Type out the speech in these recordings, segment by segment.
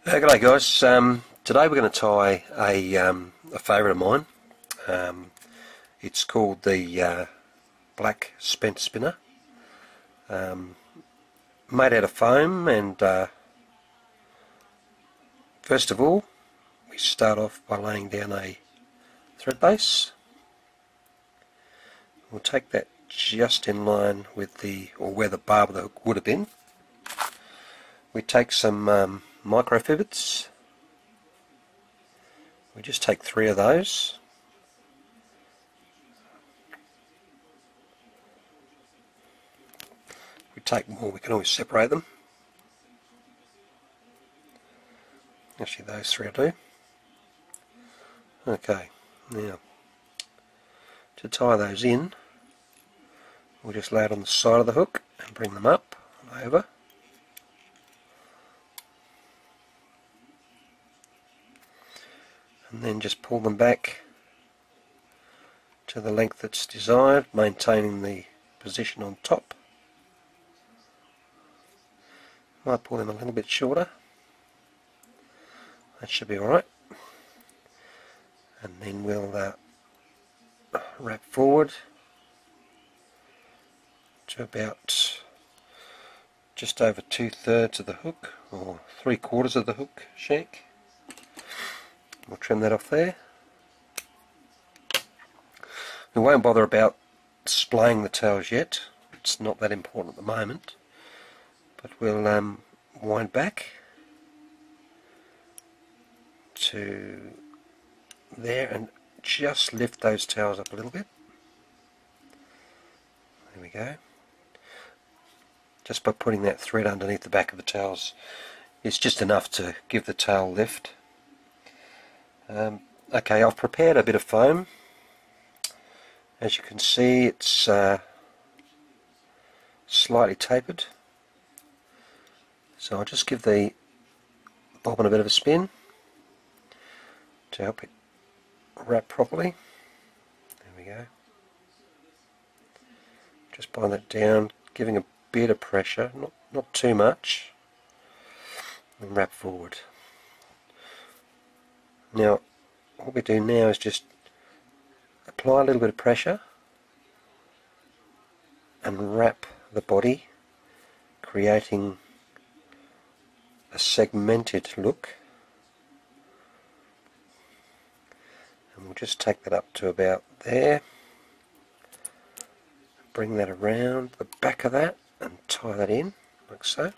G'day guys, today we're going to tie a favourite of mine. It's called the black spent spinner, made out of foam, and first of all we start off by laying down a thread base. We'll take that just in line with where the barb of the hook would have been. We take some microfibers. We just take 3 of those. If we take more, we can always separate them. Actually, those 3 will do. Okay, now to tie those in, we'll just lay it on the side of the hook and bring them up and over. And then just pull them back to the length that's desired, maintaining the position on top. Might pull them a little bit shorter. That should be alright. And then we'll wrap forward to about just over 2/3 of the hook, or 3/4 of the hook shank. We'll trim that off there. We won't bother about splaying the tails yet, it's not that important at the moment, but we'll wind back to there and just lift those tails up a little bit. There we go. Just by putting that thread underneath the back of the tails, it's just enough to give the tail lift. Okay, I've prepared a bit of foam. As you can see, it's slightly tapered, so I'll just give the bobbin a bit of a spin to help it wrap properly. There we go. Just bind that down, giving a bit of pressure, not too much, and wrap forward. Now what we do now is just apply a little bit of pressure and wrap the body, creating a segmented look, and we'll just take that up to about there, bring that around the back of that and tie that in like so.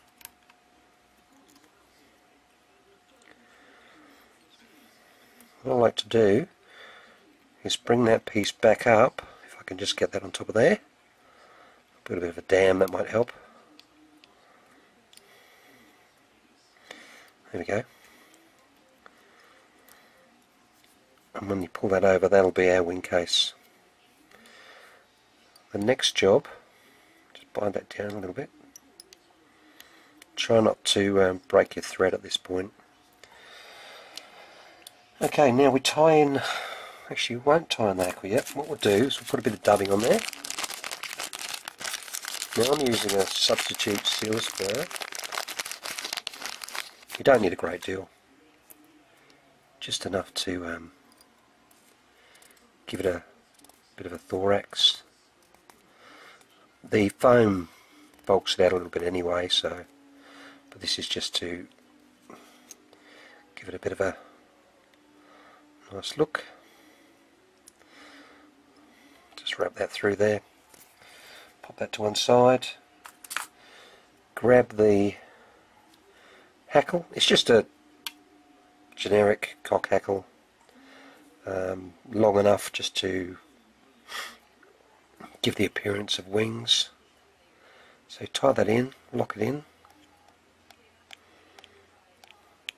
What I like to do is bring that piece back up, if I can just get that on top of there. Put a bit of a dam, that might help. There we go. And when you pull that over, that'll be our wing case. The next job, just bind that down a little bit. Try not to break your thread at this point. Okay, now we tie in, actually we won't tie in the hackle yet. What we'll do is we'll put a bit of dubbing on there. Now I'm using a substitute seal spur. You don't need a great deal, just enough to give it a bit of a thorax. The foam bulks it out a little bit anyway, so, but this is just to give it a bit of a nice look. Just wrap that through there, pop that to one side, grab the hackle. It's just a generic cock hackle, long enough just to give the appearance of wings. So tie that in, lock it in,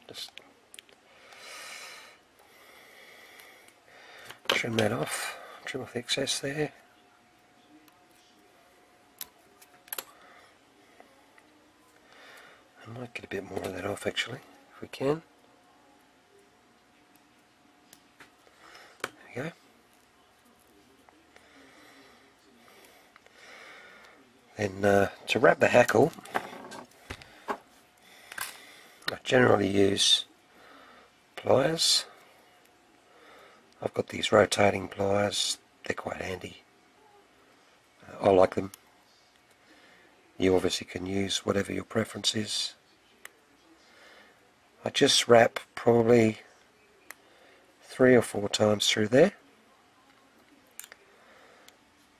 just trim that off, trim off the excess there. I might get a bit more of that off actually, if we can. There we go. Then to wrap the hackle, I generally use pliers. I've got these rotating pliers, they're quite handy. I like them. You obviously can use whatever your preference is. I just wrap probably 3 or 4 times through there.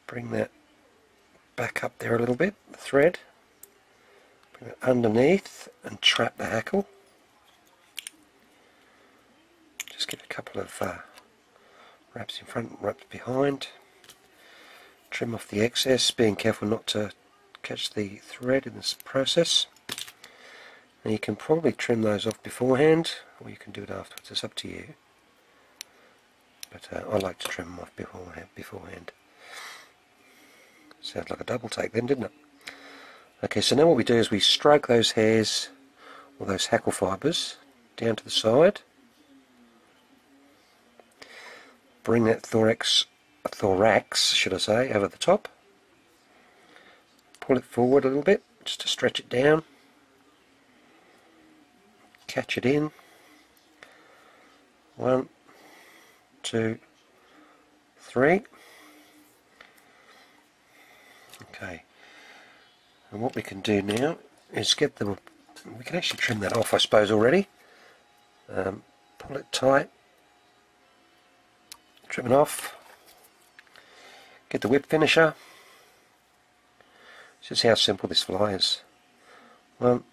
Bring that back up there a little bit, the thread. Bring it underneath and trap the hackle. Just get a couple of wraps in front and wraps behind. Trim off the excess, being careful not to catch the thread in this process. Now you can probably trim those off beforehand, or you can do it afterwards, it's up to you. But I like to trim them off beforehand. Sounds like a double take then, didn't it? Okay, so now what we do is we stroke those hairs, or those hackle fibres, down to the side. Bring that thorax should I say, over the top. Pull it forward a little bit, just to stretch it down. Catch it in. 1, 2, 3. Okay. And what we can do now is get them. We can actually trim that off, I suppose, already. Pull it tight. Trim it off. Get the whip finisher. This is how simple this fly is. 1,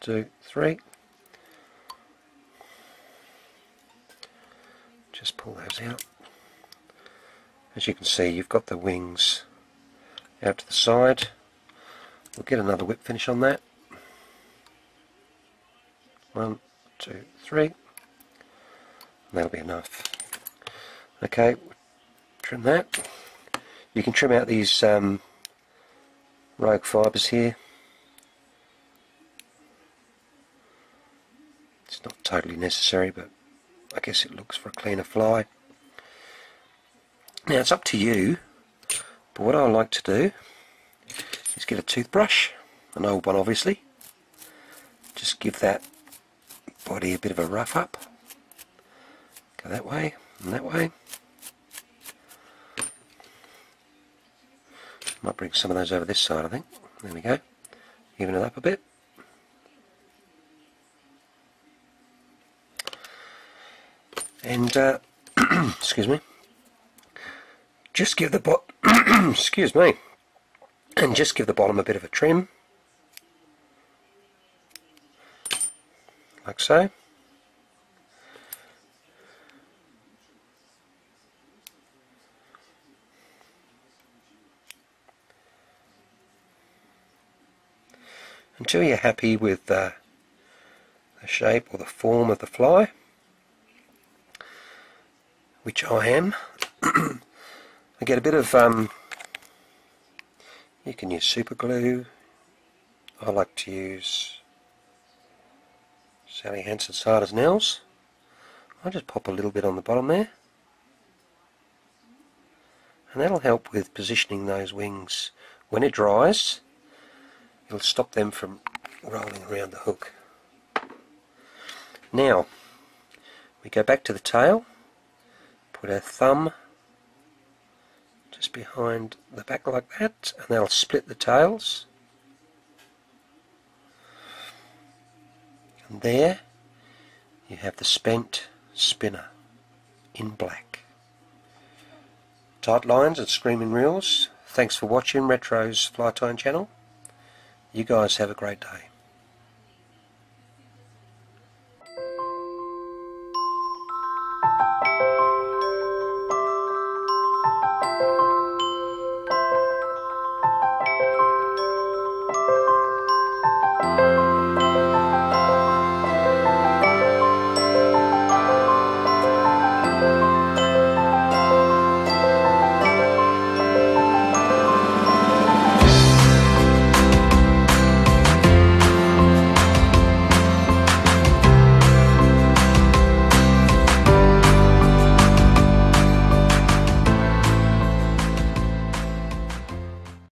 2, 3. Just pull those out. As you can see, you've got the wings out to the side. We'll get another whip finish on that. 1, 2, 3. And that'll be enough. Okay, trim that. You can trim out these rogue fibres here. It's not totally necessary, but I guess it looks for a cleaner fly. Now it's up to you, but what I like to do is get a toothbrush, an old one obviously, just give that body a bit of a rough up. Go that way and that way. Might bring some of those over this side, I think. There we go. Even it up a bit. And excuse me. Just give the excuse me. And just give the bottom a bit of a trim, like so. Until you're happy with the shape or the form of the fly, which I am. I get a bit of, you can use super glue. I like to use Sally Hansen's hard as nails. I'll just pop a little bit on the bottom there. And that'll help with positioning those wings. When it dries, it'll stop them from rolling around the hook. Now, we go back to the tail, put our thumb just behind the back like that, and that'll split the tails. And there you have the spent spinner in black. Tight lines and screaming reels. Thanks for watching Retro's Fly Tying channel. You guys have a great day.